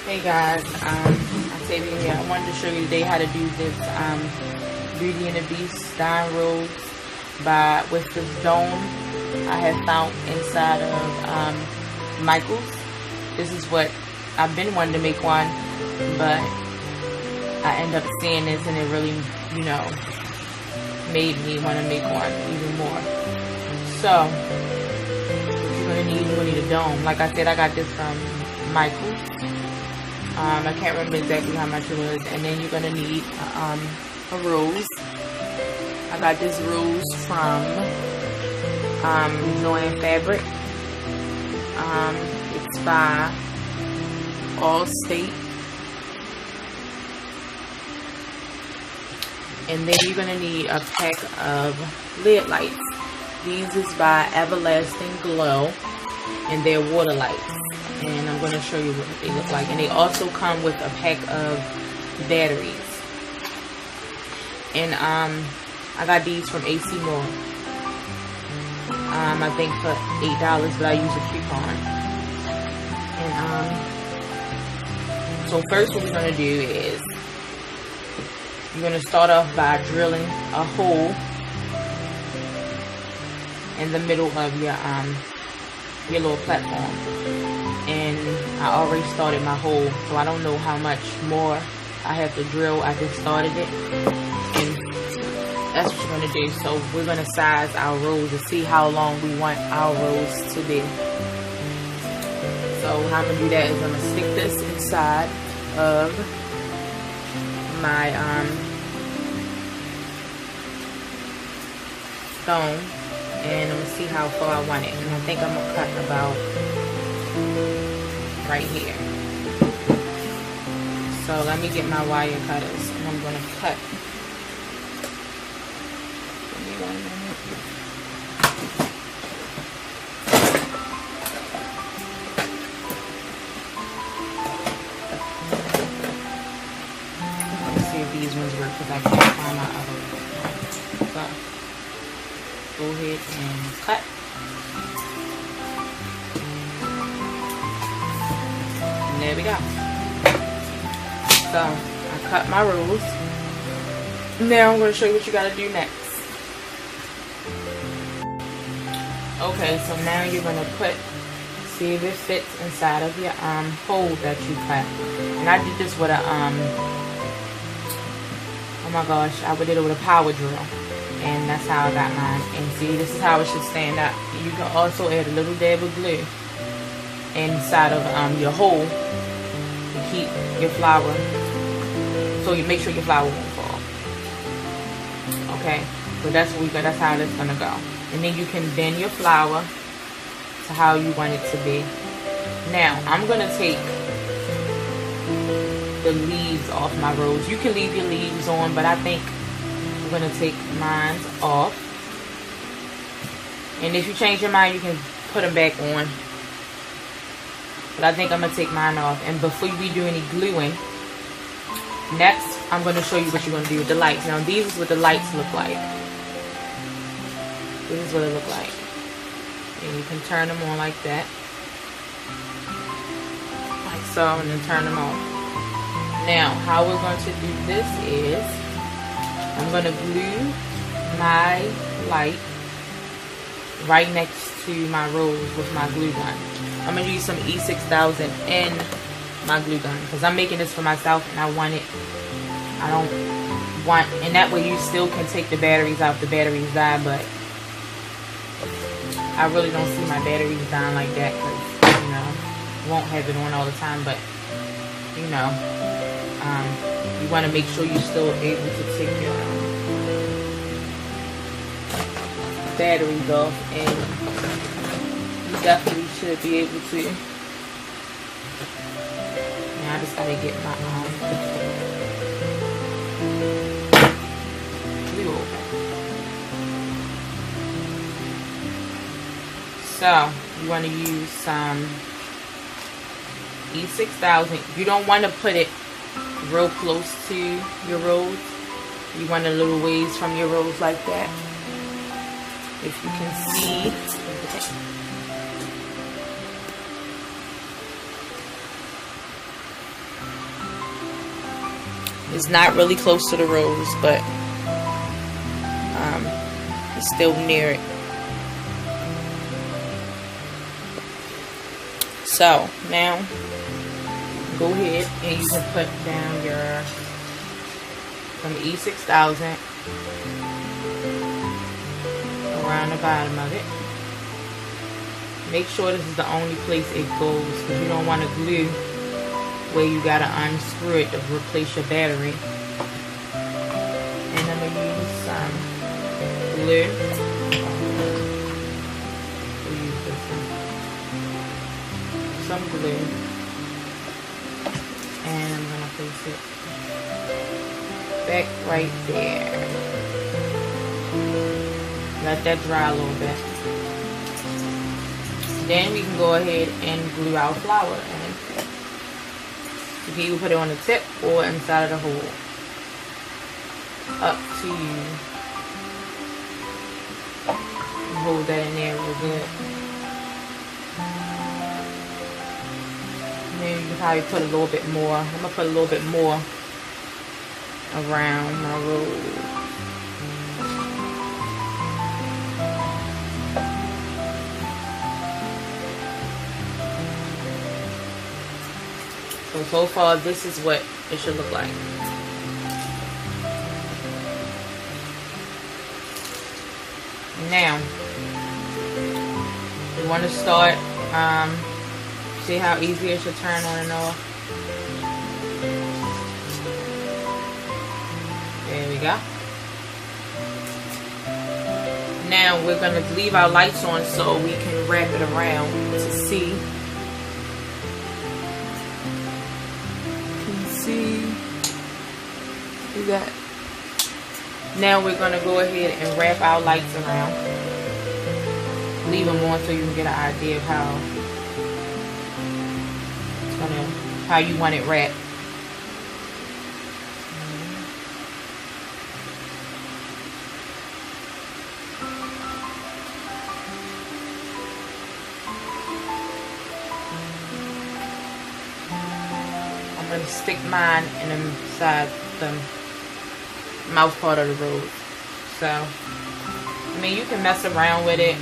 Hey guys, I'm Xavier here. I wanted to show you today how to do this Beauty and the Beast Dying Rose with this dome I have found inside of Michaels. This is what I've been wanting to make one, but I end up seeing this and it really, made me want to make one even more. So, what you're going to need a dome. Like I said, I got this from Michaels. I can't remember exactly how much it was. And then you're going to need a rose. I got this rose from Joann Fabric. It's by Allstate. And then you're going to need a pack of lid lights. These is by Everlasting Glow. And they're water lights. And I'm going to show you what they look like. And they also come with a pack of batteries. And I got these from AC Moore. I think for $8, but I use a coupon. And so first what we're going to do is you're going to start off by drilling a hole in the middle of your little platform. And I already started my hole, so I don't know how much more I have to drill. I just started it, and that's what you're going to do. So we're going to size our rose to see how long we want our rose to be. So how I'm going to do that is I'm going to stick this inside of my stone, and I'm going to see how far I want it. And I think I'm going to cut about right here. So let me get my wire cutters and I'm going to cut. Give me 1 minute. Let me see if these ones work because I can't find my other ones. So go ahead and cut. There we go. So I cut my rose. Now I'm going to show you what you got to do next. Okay, so now you're going to see if it fits inside of your hole that you cut. And I did this with a oh my gosh, I did it with a power drill, and that's how I got mine. And see, this is how it should stand up. You can also add a little dab of glue inside of your hole to keep your flower, so you make sure your flower won't fall. Okay, so that's what that's how that's gonna go. And then you can bend your flower to how you want it to be. Now I'm gonna take the leaves off my rose. You can leave your leaves on, but I think I'm gonna take mine off. And if you change your mind, you can put them back on. But I think I'm going to take mine off. And before we do any gluing, next I'm going to show you what you're going to do with the lights. Now these is what the lights look like. This is what it look like. And you can turn them on like that. Like so, and then turn them on. Now how we're going to do this is I'm going to glue my light right next to my rose with my glue gun. I'm going to use some E6000 in my glue gun because I'm making this for myself and I don't want, and that way you still can take the batteries out if the batteries die, but I really don't see my batteries dying like that because, won't have it on all the time, but, you want to make sure you're still able to take your batteries off, and you definitely should be able to. Now I just gotta get my glue open. So you want to use some E6000. You don't want to put it real close to your rose. You want a little ways from your rose like that. If you can see. It's not really close to the rose, but it's still near it. So now go ahead and you can put down your from the E6000 around the bottom of it. Make sure this is the only place it goes, because you don't want to glue where you gotta unscrew it to replace your battery. And I'm gonna use some glue. We'll use this one. Some glue, and I'm gonna place it back right there. Let that dry a little bit. Then we can go ahead and glue our flower in. You can either put it on the tip or inside of the hole. Up to you. Hold that in there real good. And then you can probably put a little bit more. I'm going to put a little bit more around my rose. So far, this is what it should look like. Now, you want to start, see how easy it should turn on and off. There we go. Now, we're going to leave our lights on so we can wrap it around to see. That. Now we're going to go ahead and wrap our lights around. Leave them on so you can get an idea of how you want it wrapped. I'm going to stick mine inside the mouth part of the rose. So, I mean, you can mess around with it.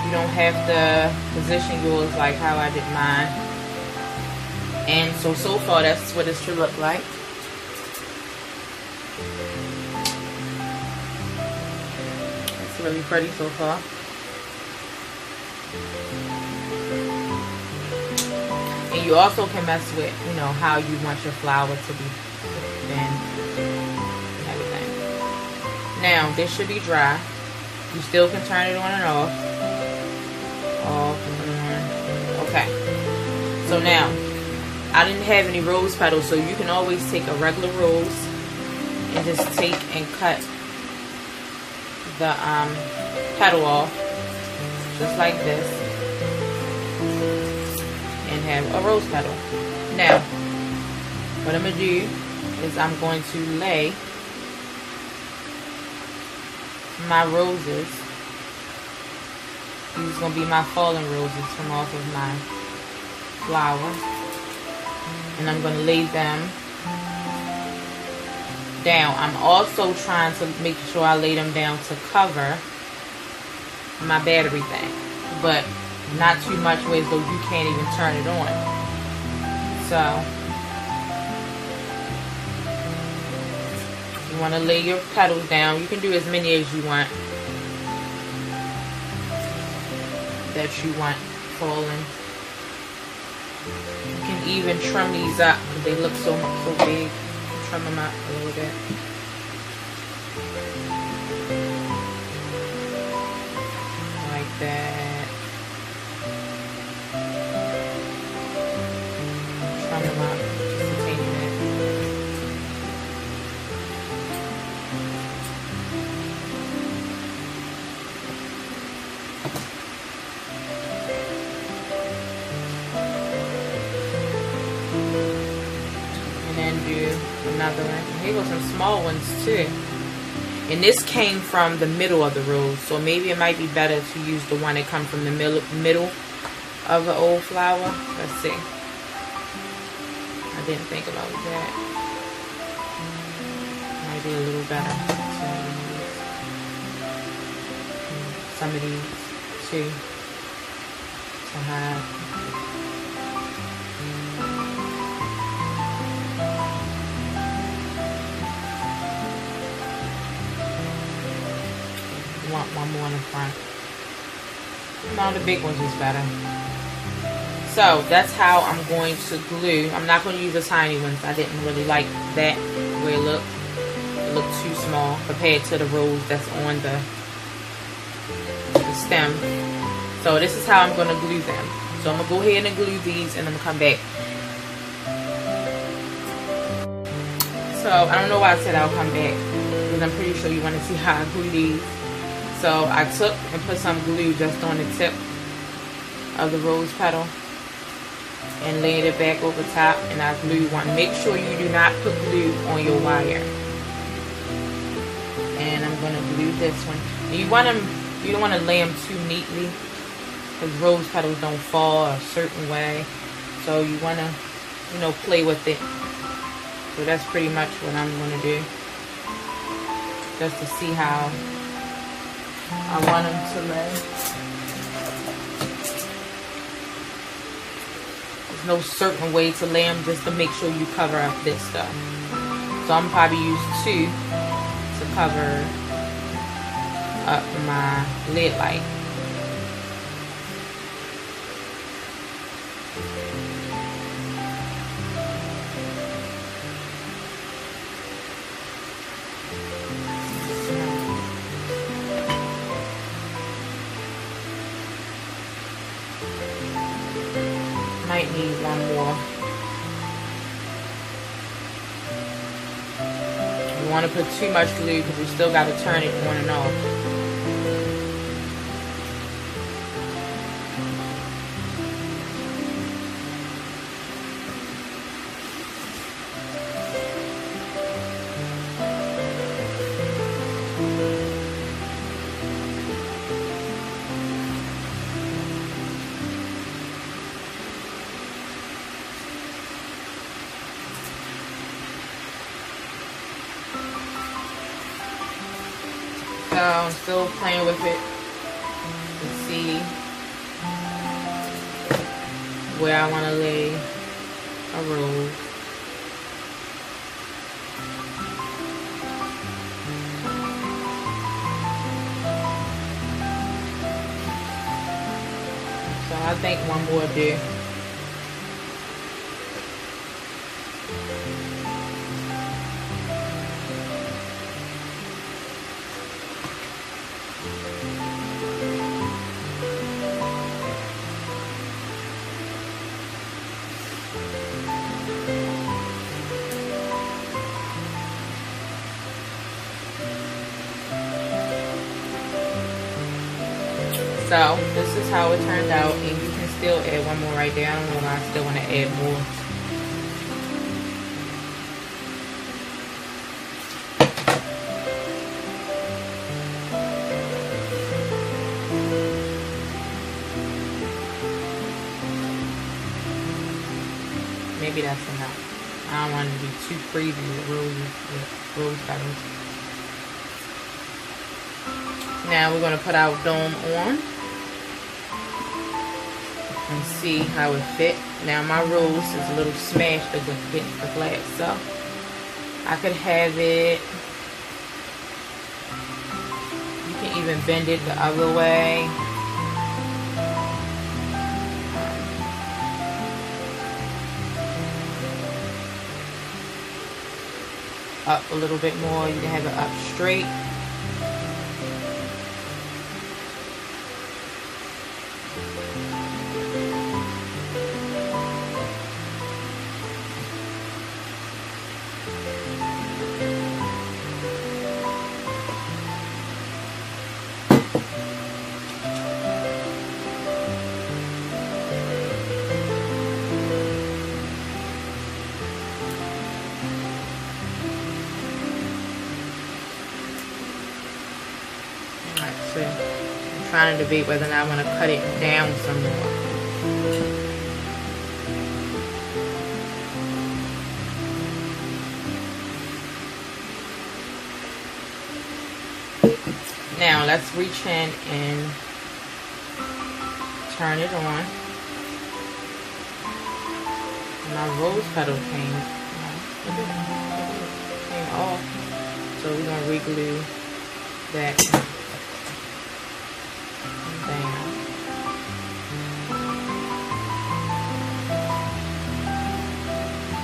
You don't have to position yours like how I did mine. And so far, that's what it should look like. It's really pretty so far. And you also can mess with, you know, how you want your flower to be thin and everything. Now, this should be dry. You still can turn it on and off. Off and on. Okay. So now, I didn't have any rose petals, so you can always take a regular rose and just take and cut the petal off, just like this. And have a rose petal. Now, what I'm going to do is I'm going to lay my roses. These are going to be my fallen roses from off of my flower. And I'm going to lay them down. I'm also trying to make sure I lay them down to cover my battery thing. But not too much where as though you can't even turn it on. So, you want to lay your petals down. You can do as many as you want. That you want falling. You can even trim these up because they look so big. Trim them up a little bit. Like that. Trim them up just a teeny bit. Another one. Here goes some small ones too. And this came from the middle of the rose, so maybe it might be better to use the one that comes from the middle of the old flower. Let's see. I didn't think about that. maybe a little better. Some of these too to have. Want one more in the front. No, the big ones is better. So that's how I'm going to glue. I'm not going to use the tiny ones. I didn't really like that way it looked. It looked too small compared to the rose that's on the stem. So this is how I'm going to glue them. So I'm going to go ahead and glue these and I'm going to come back. So I don't know why I said I'll come back, because I'm pretty sure you want to see how I glue these. So I took and put some glue just on the tip of the rose petal and laid it back over top, and I glued one. Make sure you do not put glue on your wire. And I'm going to glue this one. You don't want to lay them too neatly, because rose petals don't fall a certain way. So you want to, play with it. So that's pretty much what I'm going to do, just to see how I want them to lay. There's no certain way to lay them, just to make sure you cover up this stuff. So I'm probably use 2 to cover up my lid light. Might need one more. You want to put too much glue because you still got to turn it on and off. So I'm still playing with it to see where I want to lay a rose. So I think one more will do. So this is how it turned out, and you can still add one more right there. I don't know why I still want to add more. Maybe that's enough. I don't want it to be too crazy with rose petals. Now we're going to put our dome on and see how it fit. Now my rose is a little smashed against the glass, so I could have it. You can even bend it the other way. Up a little bit more. You can have it up straight. So I'm trying to debate whether or not I want to cut it down some more. Now let's reach in and turn it on. My rose petal came off, so we're gonna re-glue that down.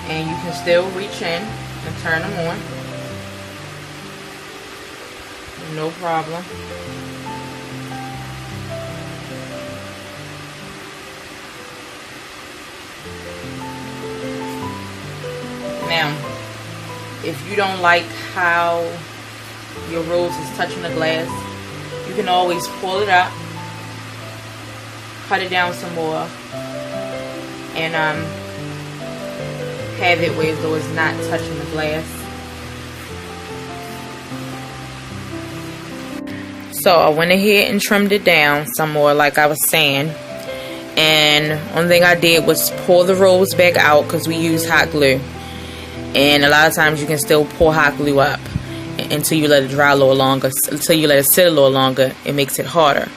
And you can still reach in and turn them on, no problem. Now, if you don't like how your rose is touching the glass, you can always pull it up, cut it down some more, and have it where though it's not touching the glass. So I went ahead and trimmed it down some more, like I was saying. And one thing I did was pull the rose back out because we use hot glue. And a lot of times you can still pour hot glue up until you let it dry a little longer, until you let it sit a little longer. It makes it harder.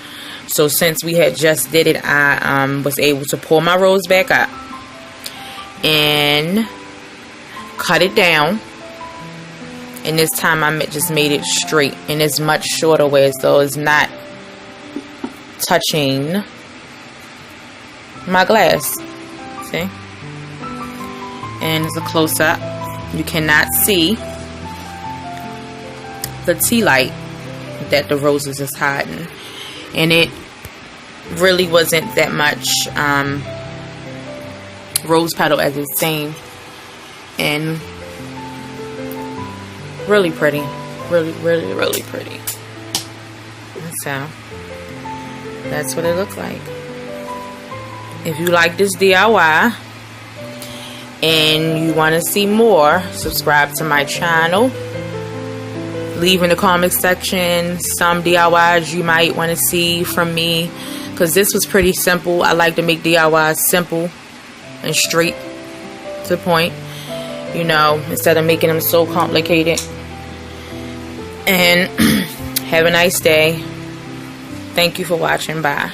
So since we had just did it, I was able to pull my rose back up and cut it down. And this time I just made it straight, and it's much shorter way, so it's not touching my glass. See? And it's a close-up. You cannot see the tea light that the roses is hiding, and it really wasn't that much rose petal as it seemed, and really pretty, really pretty. So that's what it looks like. If you like this DIY and you want to see more, subscribe to my channel. Leave in the comment section some DIYs you might want to see from me, because this was pretty simple. I like to make DIYs simple and straight to the point, you know, instead of making them so complicated. And have a nice day. Thank you for watching. Bye.